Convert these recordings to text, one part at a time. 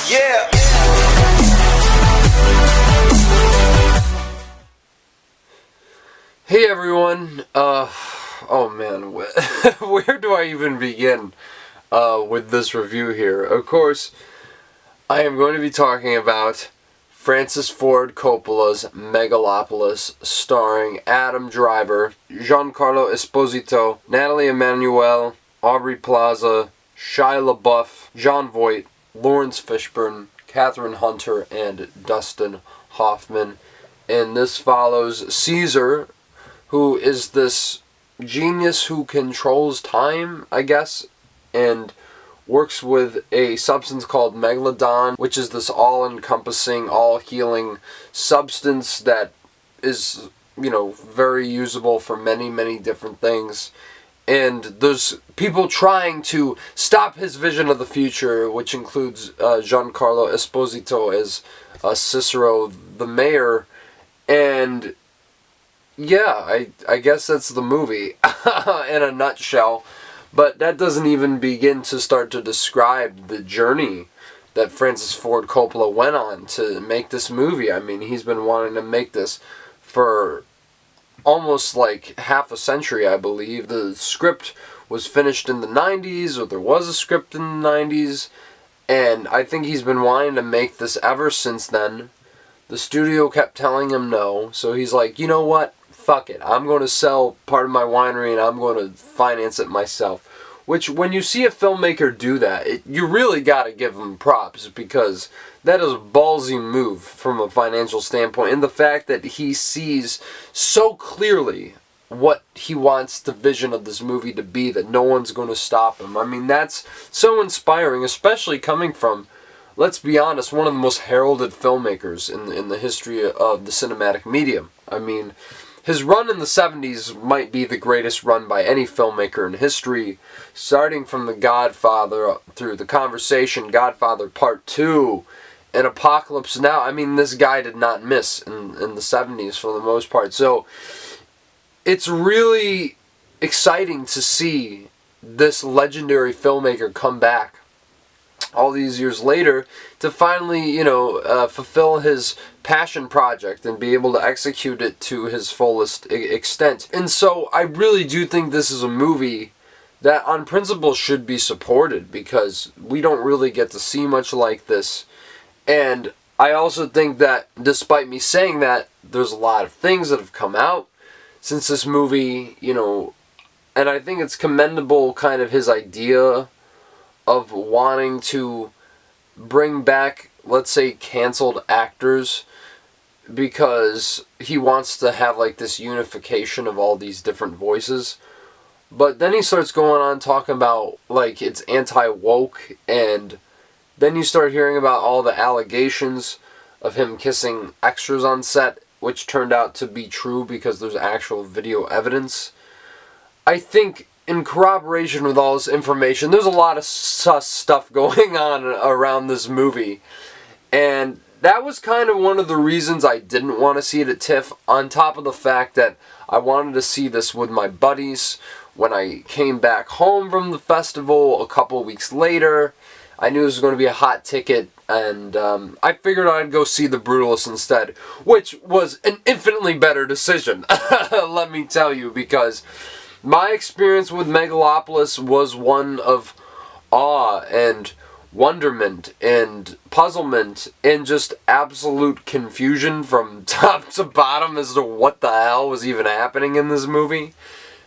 Yeah. Hey everyone, oh man, where do I even begin with this review here? Of course, I am going to be talking about Francis Ford Coppola's Megalopolis, starring Adam Driver, Giancarlo Esposito, Nathalie Emmanuel, Aubrey Plaza, Shia LaBeouf, Jon Voight, Lawrence Fishburne, Catherine Hunter, and Dustin Hoffman. And this follows Caesar, who is this genius who controls time, I guess, and works with a substance called megalodon, which is this all-encompassing, all-healing substance that is, very usable for many, many different things. And there's people trying to stop his vision of the future, which includes Giancarlo Esposito as Cicero, the mayor. And yeah, I guess that's the movie in a nutshell. But that doesn't even begin to start to describe the journey that Francis Ford Coppola went on to make this movie. I mean, he's been wanting to make this for almost like half a century, I believe. The script was finished in the 90s, or there was a script in the 90s, and I think he's been wanting to make this ever since then. The studio kept telling him no, so he's like, you know what? Fuck it. I'm going to sell part of my winery and I'm going to finance it myself. Which, when you see a filmmaker do that, you really got to give him props, because that is a ballsy move from a financial standpoint. And the fact that he sees so clearly what he wants the vision of this movie to be, that no one's going to stop him. I mean, that's so inspiring, especially coming from, let's be honest, one of the most heralded filmmakers in the history of the cinematic medium. I mean, his run in the 70s might be the greatest run by any filmmaker in history, starting from The Godfather through The Conversation, Godfather Part 2, and Apocalypse Now. I mean, this guy did not miss in the 70s for the most part. So it's really exciting to see this legendary filmmaker come back all these years later to finally, fulfill his passion project and be able to execute it to his fullest extent. And so I really do think this is a movie that on principle should be supported, because we don't really get to see much like this. And I also think that, despite me saying that, there's a lot of things that have come out since this movie, and I think it's commendable, kind of his idea of wanting to bring back, let's say, canceled actors, because he wants to have like this unification of all these different voices. But then he starts going on talking about like it's anti-woke, and then you start hearing about all the allegations of him kissing extras on set, which turned out to be true because there's actual video evidence. I think, in corroboration with all this information, there's a lot of sus stuff going on around this movie. And that was kind of one of the reasons I didn't want to see it at TIFF, on top of the fact that I wanted to see this with my buddies when I came back home from the festival a couple weeks later. I knew this was going to be a hot ticket, and I figured I'd go see The Brutalist instead, which was an infinitely better decision, let me tell you, because my experience with Megalopolis was one of awe and wonderment and puzzlement and just absolute confusion from top to bottom as to what the hell was even happening in this movie.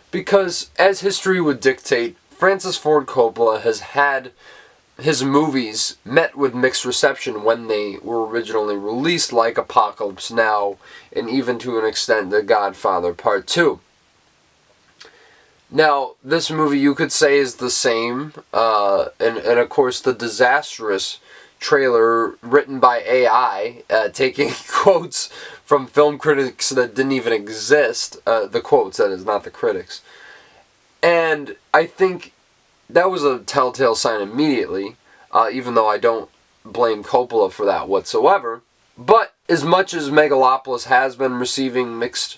Because, as history would dictate, Francis Ford Coppola has had his movies met with mixed reception when they were originally released, like Apocalypse Now, and even to an extent The Godfather Part 2. Now, this movie you could say is the same, and of course the disastrous trailer written by AI, taking quotes from film critics that didn't even exist, the quotes, that is, not the critics. And I think that was a telltale sign immediately, even though I don't blame Coppola for that whatsoever. But as much as Megalopolis has been receiving mixed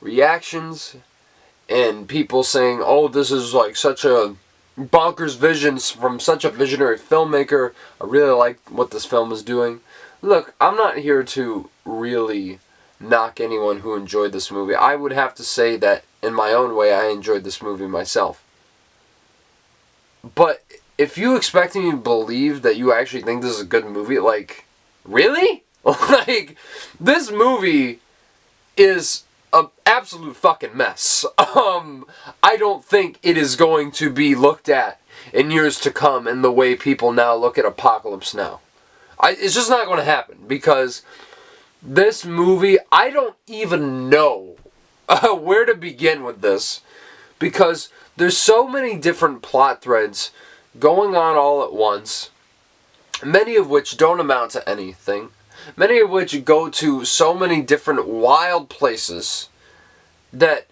reactions, and people saying, oh, this is like such a, bonkers visions from such a visionary filmmaker. I really like what this film is doing. Look, I'm not here to really knock anyone who enjoyed this movie. I would have to say that in my own way I enjoyed this movie myself. But if you expect me to believe that you actually think this is a good movie, like, really? Like, this movie is an absolute fucking mess. I don't think it is going to be looked at in years to come in the way people now look at Apocalypse Now. It's just not going to happen, because this movie, I don't even know where to begin with this, because there's so many different plot threads going on all at once, many of which don't amount to anything, many of which go to so many different wild places that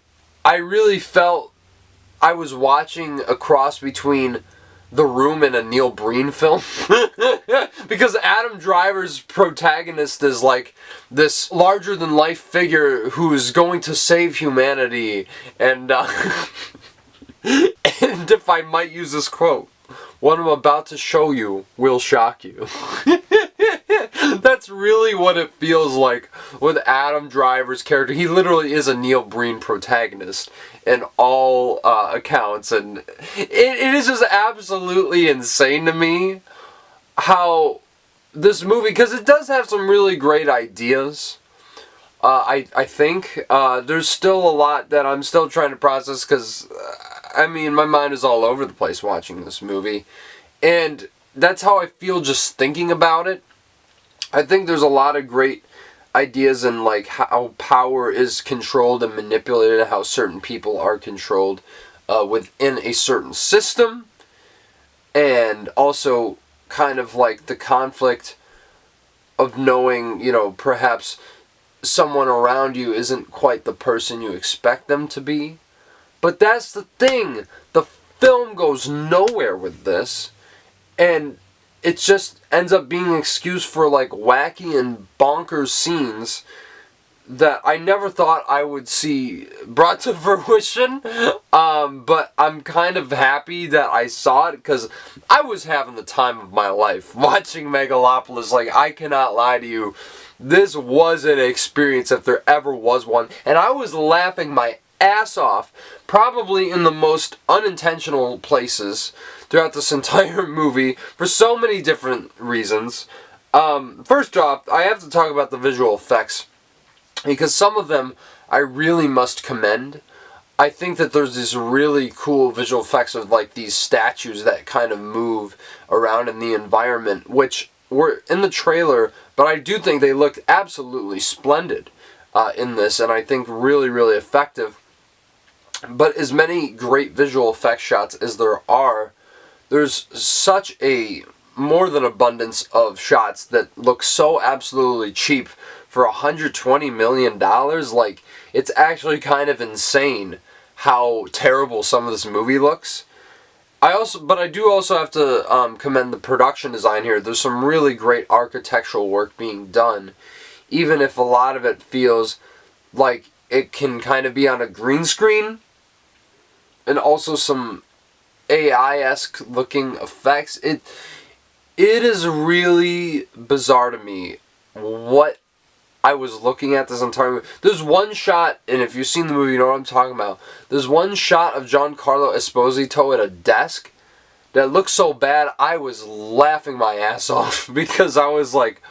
I really felt I was watching a cross between The Room and a Neil Breen film. Because Adam Driver's protagonist is like this larger-than-life figure who's going to save humanity, and and if I might use this quote, what I'm about to show you will shock you. That's really what it feels like with Adam Driver's character. He literally is a Neil Breen protagonist in all accounts, and it is just absolutely insane to me how this movie, because it does have some really great ideas. I think there's still a lot that I'm still trying to process, because I mean, my mind is all over the place watching this movie, and that's how I feel just thinking about it. I think there's a lot of great ideas in like how power is controlled and manipulated, how certain people are controlled within a certain system, and also kind of like the conflict of knowing, you know, perhaps someone around you isn't quite the person you expect them to be. But that's the thing. The film goes nowhere with this, and it just ends up being an excuse for like wacky and bonkers scenes that I never thought I would see brought to fruition. But I'm kind of happy that I saw it, because I was having the time of my life watching Megalopolis. Like, I cannot lie to you. This was an experience if there ever was one. And I was laughing my ass off, probably in the most unintentional places throughout this entire movie, for so many different reasons. First off, I have to talk about the visual effects, because some of them I really must commend. I think that there's these really cool visual effects of like these statues that kind of move around in the environment, which were in the trailer, but I do think they looked absolutely splendid in this, and I think really, really effective. But as many great visual effects shots as there are, there's such a more than abundance of shots that look so absolutely cheap for $120 million. Like, it's actually kind of insane how terrible some of this movie looks. But I do also have to commend the production design here. There's some really great architectural work being done, even if a lot of it feels like it can kind of be on a green screen, and also some AI-esque looking effects. It is really bizarre to me what I was looking at this entire movie. There's one shot, and if you've seen the movie, you know what I'm talking about. There's one shot of Giancarlo Esposito at a desk that looks so bad, I was laughing my ass off, because I was like,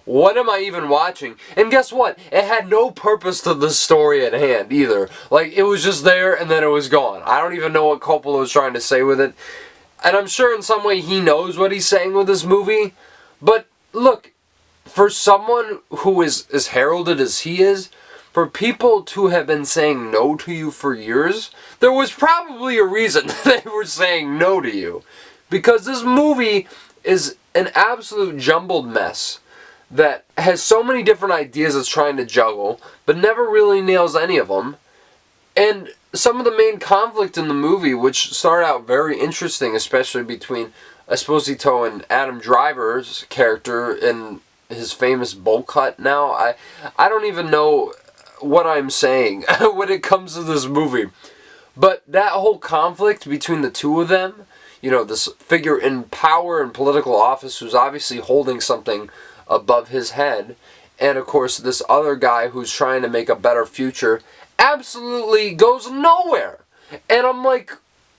what am I even watching? And guess what? It had no purpose to the story at hand either. Like, it was just there and then it was gone. I don't even know what Coppola was trying to say with it. And I'm sure in some way he knows what he's saying with this movie. But look, for someone who is as heralded as he is, for people to have been saying no to you for years, there was probably a reason they were saying no to you. Because this movie is an absolute jumbled mess that has so many different ideas it's trying to juggle, but never really nails any of them. And some of the main conflict in the movie, which started out very interesting, especially between Esposito and Adam Driver's character and his famous bowl cut now, I don't even know what I'm saying when it comes to this movie. But that whole conflict between the two of them, this figure in power and political office who's obviously holding something above his head. And of course, this other guy who's trying to make a better future absolutely goes nowhere. And I'm like,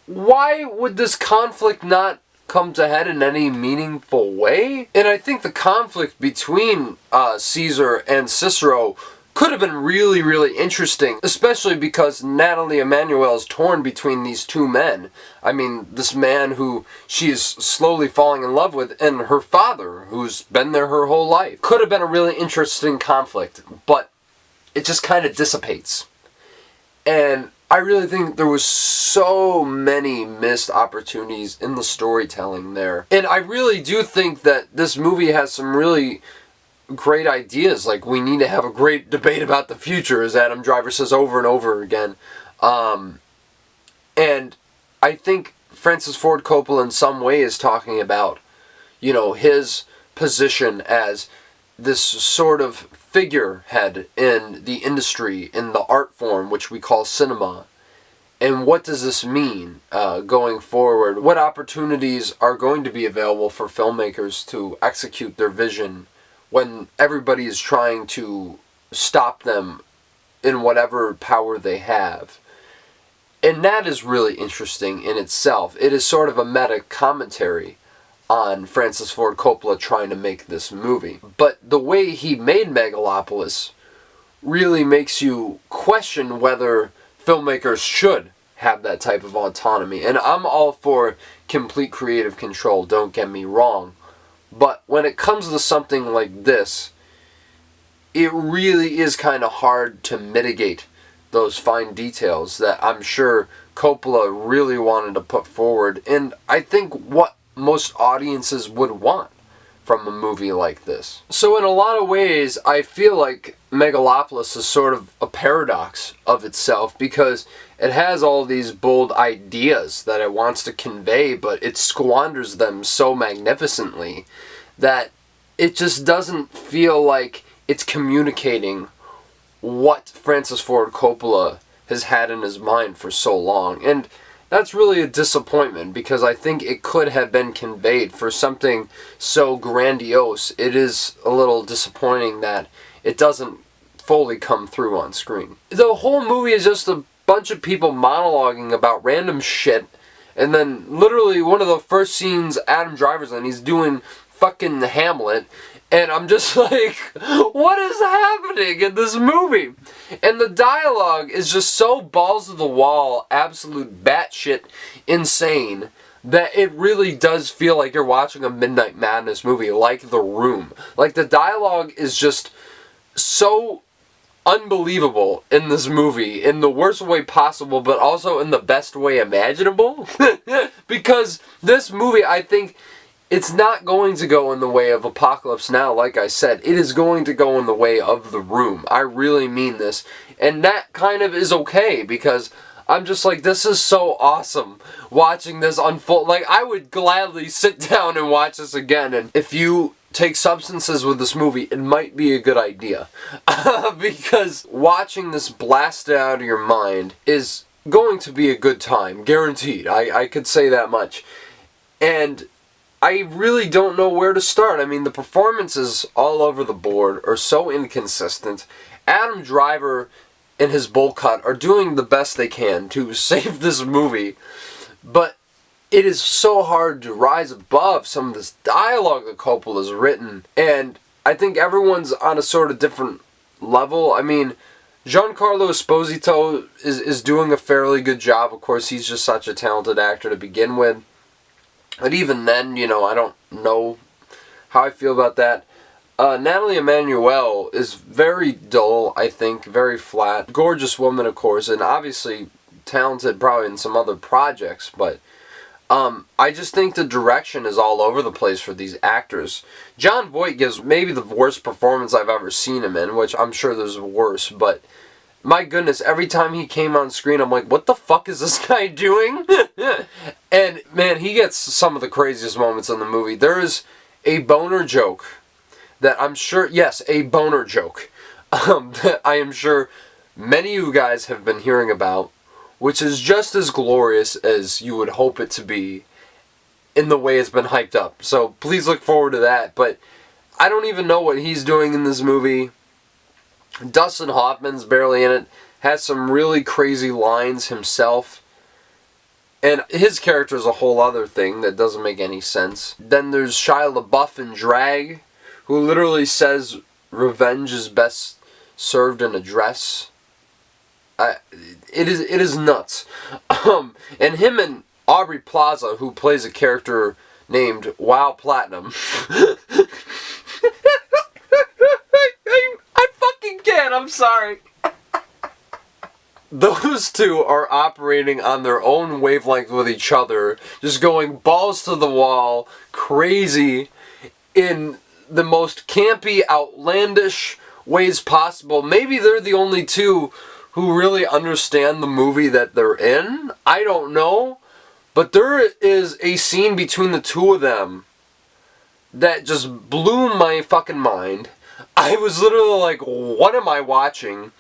why would this conflict not come to head in any meaningful way? And I think the conflict between Caesar and Cicero could have been really, really interesting, especially because Nathalie Emmanuel is torn between these two men. I mean, this man who she is slowly falling in love with, and her father, who's been there her whole life. Could have been a really interesting conflict, but it just kind of dissipates. And I really think there was so many missed opportunities in the storytelling there. And I really do think that this movie has some really great ideas. Like, we need to have a great debate about the future, as Adam Driver says over and over again. And I think Francis Ford Coppola in some way is talking about, his position as this sort of figurehead in the industry, in the art form, which we call cinema. And what does this mean going forward? What opportunities are going to be available for filmmakers to execute their vision when everybody is trying to stop them in whatever power they have? And that is really interesting in itself. It is sort of a meta commentary on Francis Ford Coppola trying to make this movie. But the way he made Megalopolis really makes you question whether filmmakers should have that type of autonomy. And I'm all for complete creative control, don't get me wrong. But when it comes to something like this, it really is kind of hard to mitigate those fine details that I'm sure Coppola really wanted to put forward. And I think what most audiences would want from a movie like this. So in a lot of ways, I feel like Megalopolis is sort of a paradox of itself, because it has all these bold ideas that it wants to convey, but it squanders them so magnificently that it just doesn't feel like it's communicating what Francis Ford Coppola has had in his mind for so long. And that's really a disappointment, because I think it could have been conveyed for something so grandiose. It is a little disappointing that it doesn't fully come through on screen. The whole movie is just a bunch of people monologuing about random shit, and then literally one of the first scenes Adam Driver's in, he's doing fucking Hamlet, and I'm just like, what is happening in this movie? And the dialogue is just so balls to the wall, absolute batshit insane, that it really does feel like you're watching a Midnight Madness movie, like The Room. Like, the dialogue is just so unbelievable in this movie, in the worst way possible, but also in the best way imaginable. Because this movie, I think, it's not going to go in the way of Apocalypse Now, like I said. It is going to go in the way of The Room. I really mean this. And that kind of is okay, because I'm just like, this is so awesome watching this unfold. Like, I would gladly sit down and watch this again. And if you take substances with this movie, it might be a good idea. Because watching this blasted out of your mind is going to be a good time. Guaranteed. I could say that much. And I really don't know where to start. I mean, the performances all over the board are so inconsistent. Adam Driver and his bowl cut are doing the best they can to save this movie, but it is so hard to rise above some of this dialogue that Coppola's written, and I think everyone's on a sort of different level. I mean, Giancarlo Esposito is doing a fairly good job. Of course, he's just such a talented actor to begin with. But even then, I don't know how I feel about that. Nathalie Emmanuel is very dull, I think, very flat. Gorgeous woman, of course, and obviously talented probably in some other projects, but I just think the direction is all over the place for these actors. Jon Voight gives maybe the worst performance I've ever seen him in, which I'm sure there's worse, but my goodness, every time he came on screen, I'm like, what the fuck is this guy doing? And, man, he gets some of the craziest moments in the movie. There is a boner joke that I'm sure, yes, a boner joke, that I am sure many of you guys have been hearing about, which is just as glorious as you would hope it to be. in the way it's been hyped up. So please look forward to that. But I don't even know what he's doing in this movie. Dustin Hoffman's barely in it. Has some really crazy lines himself. And his character is a whole other thing that doesn't make any sense. Then there's Shia LaBeouf in drag, who literally says revenge is best served in a dress. It is nuts. And him and Aubrey Plaza, who plays a character named Wow Platinum. I fucking can't, I'm sorry. Those two are operating on their own wavelength with each other, just going balls to the wall, crazy, in the most campy, outlandish ways possible. Maybe they're the only two who really understand the movie that they're in. I don't know. But there is a scene between the two of them that just blew my fucking mind. I was literally like, what am I watching?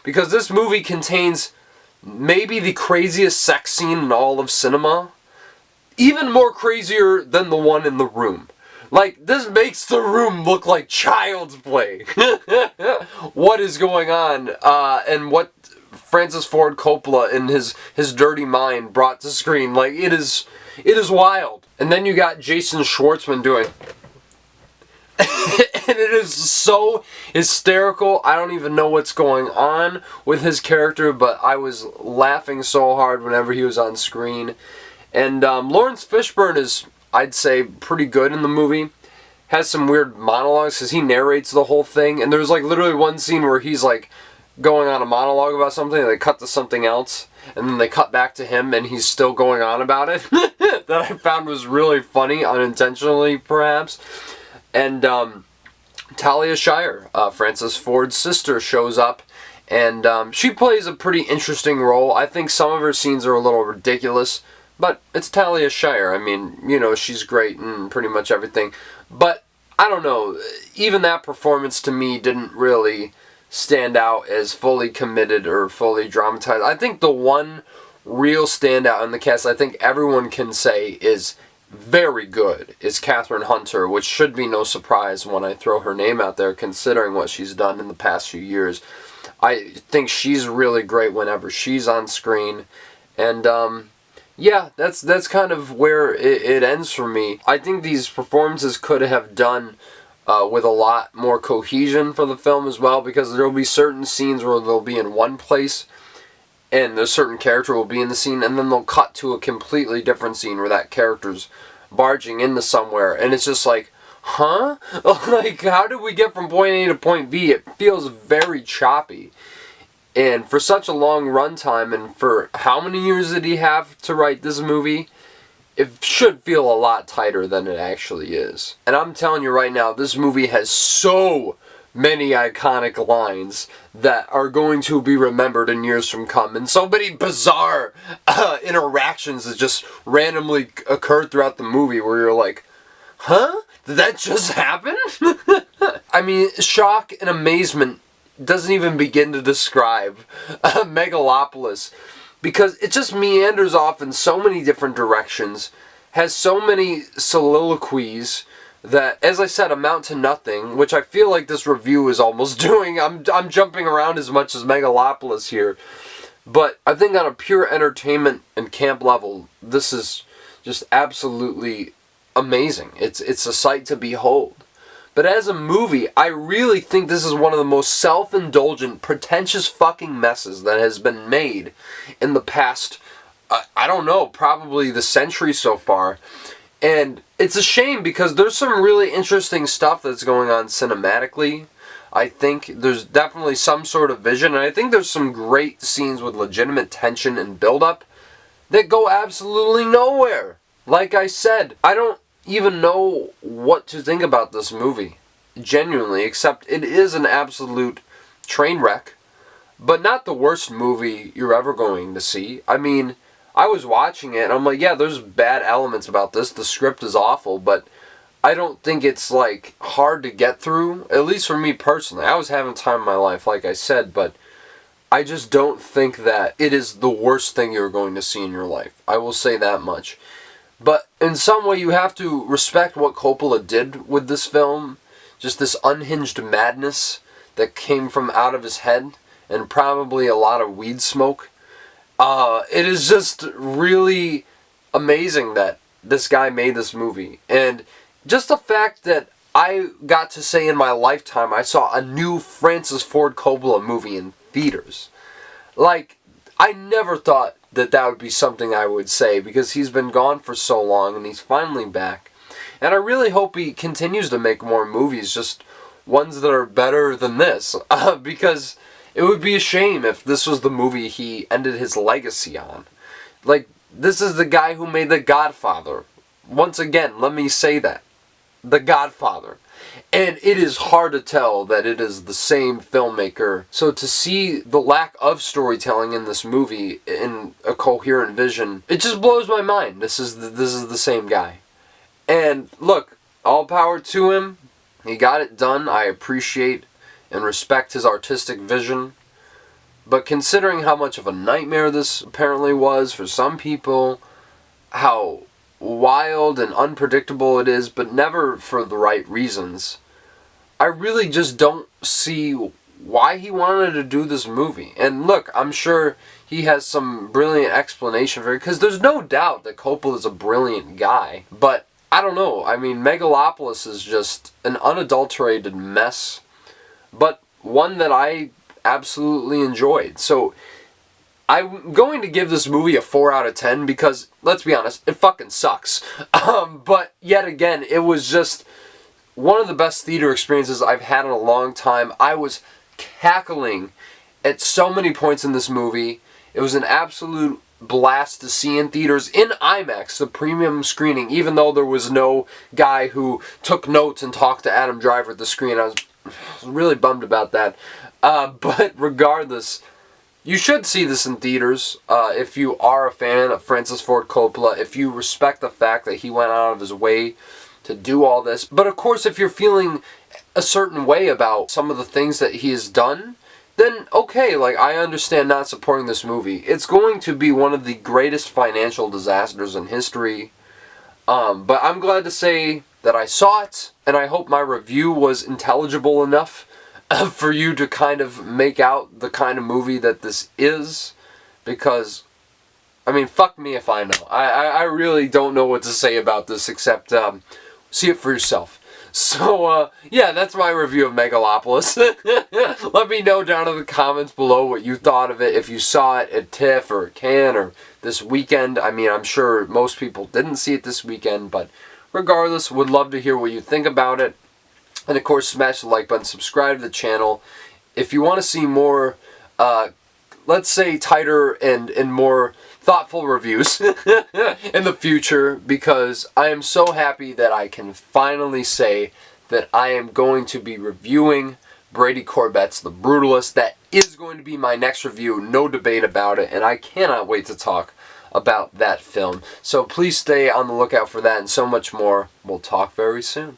Because this movie contains maybe the craziest sex scene in all of cinema. Even more crazier than the one in The Room. Like, this makes The Room look like child's play. What is going on? And what Francis Ford Coppola in his dirty mind brought to screen. Like, it is wild. And then you got Jason Schwartzman doing... And it is so hysterical. I don't even know what's going on with his character, but I was laughing so hard whenever he was on screen. And Lawrence Fishburne is, I'd say, pretty good in the movie. Has some weird monologues because he narrates the whole thing. And there's like literally one scene where he's like going on a monologue about something, and they cut to something else, and then they cut back to him, and he's still going on about it. That I found was really funny, unintentionally perhaps. And Talia Shire, Francis Ford's sister, shows up, and she plays a pretty interesting role. I think some of her scenes are a little ridiculous, but it's Talia Shire. I mean, you know, she's great in pretty much everything. But, I don't know, even that performance to me didn't really stand out as fully committed or fully dramatized. I think the one real standout in the cast, I think everyone can say is very good, is Catherine Hunter, which should be no surprise when I throw her name out there, considering what she's done in the past few years. I think she's really great whenever she's on screen. And, yeah, that's kind of where it ends for me. I think these performances could have done with a lot more cohesion for the film as well, because there will be certain scenes where they'll be in one place, and a certain character will be in the scene, and then they'll cut to a completely different scene where that character's barging into somewhere, and it's just like, huh? Like, how did we get from point A to point B? It feels very choppy. And for such a long runtime, and for how many years did he have to write this movie? It should feel a lot tighter than it actually is. And I'm telling you right now, this movie has so many iconic lines that are going to be remembered in years from come. And so many bizarre interactions that just randomly occurred throughout the movie where you're like, huh? Did that just happen? I mean, shock and amazement doesn't even begin to describe Megalopolis, because it just meanders off in so many different directions, has so many soliloquies that, as I said, amount to nothing, which I feel like this review is almost doing. I'm jumping around as much as Megalopolis here, but I think on a pure entertainment and camp level, this is just absolutely amazing. It's a sight to behold. But as a movie, I really think this is one of the most self-indulgent, pretentious fucking messes that has been made in the past, I don't know, probably the century so far. And it's a shame because there's some really interesting stuff that's going on cinematically. I think there's definitely some sort of vision, and I think there's some great scenes with legitimate tension and build-up that go absolutely nowhere. Like I said, I don't even know what to think about this movie, genuinely, except it is an absolute train wreck, but not the worst movie you're ever going to see. I mean, I was watching it, and I'm like, yeah, there's bad elements about this, the script is awful, but I don't think it's, like, hard to get through, at least for me personally. I was having time in my life, like I said, but I just don't think that it is the worst thing you're going to see in your life. I will say that much. But in some way, you have to respect what Coppola did with this film. Just this unhinged madness that came from out of his head, and probably a lot of weed smoke. It is just really amazing that this guy made this movie. And just the fact that I got to say in my lifetime I saw a new Francis Ford Coppola movie in theaters. Like, I never thought that that would be something I would say, because he's been gone for so long and he's finally back. And I really hope he continues to make more movies, just ones that are better than this. Because it would be a shame if this was the movie he ended his legacy on. Like, this is the guy who made The Godfather. Once again, let me say that. The Godfather. And it is hard to tell that it is the same filmmaker. So to see the lack of storytelling in this movie in a coherent vision, it just blows my mind. This is the same guy. And look, all power to him. He got it done. I appreciate and respect his artistic vision. But considering how much of a nightmare this apparently was for some people, how wild and unpredictable it is, but never for the right reasons, I really just don't see why he wanted to do this movie. And look, I'm sure he has some brilliant explanation for it, because there's no doubt that Coppola is a brilliant guy. But I don't know. I mean, Megalopolis is just an unadulterated mess, but one that I absolutely enjoyed. So I'm going to give this movie a 4 out of 10 because, let's be honest, it fucking sucks. But yet again, it was just one of the best theater experiences I've had in a long time. I was cackling at so many points in this movie. It was an absolute blast to see in theaters, in IMAX, the premium screening, even though there was no guy who took notes and talked to Adam Driver at the screen. I was really bummed about that. But regardless, you should see this in theaters if you are a fan of Francis Ford Coppola, if you respect the fact that he went out of his way to do all this. But of course, if you're feeling a certain way about some of the things that he has done, then okay, like, I understand not supporting this movie. It's going to be one of the greatest financial disasters in history. But I'm glad to say that I saw it, and I hope my review was intelligible enough for you to kind of make out the kind of movie that this is. Because, I mean, fuck me if I know. I really don't know what to say about this except see it for yourself. So, yeah, that's my review of Megalopolis. Let me know down in the comments below what you thought of it, if you saw it at TIFF or Cannes or this weekend. I mean, I'm sure most people didn't see it this weekend, but regardless, would love to hear what you think about it. And of course, smash the like button, subscribe to the channel. If you want to see more, let's say, tighter and more thoughtful reviews in the future, because I am so happy that I can finally say that I am going to be reviewing Brady Corbett's The Brutalist. That is going to be my next review, no debate about it, and I cannot wait to talk about that film. So please stay on the lookout for that and so much more. We'll talk very soon.